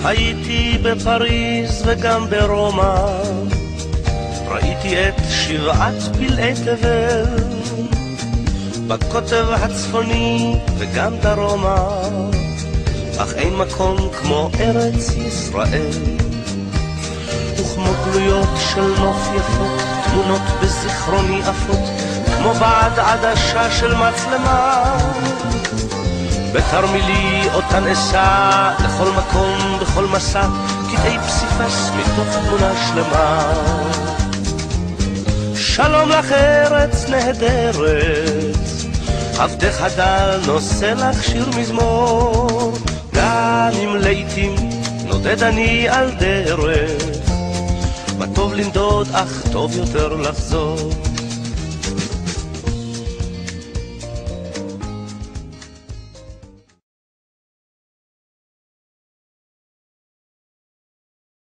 הייתי בפריז וגם ברומא, ראיתי את שבעת פלאי תבל, בקוטב הצפוני וגם דרומה, אך אין מקום כמו ארץ ישראל. וכמו גלויות של נוף יפות, תמונות בזיכרוני עפות, כמו בעד עדשה של מצלמה, בתרמילי אותן אסע לכל מקום בכל מסע, קטעי פסיפס מתוך תמונה שלמה. שלום לך ארץ נהדרת, עבדך הדל נושא לך שיר מזמור, גם אם לעתים נודד אני על דרך, מה טוב לנדוד אך טוב יותר לחזור.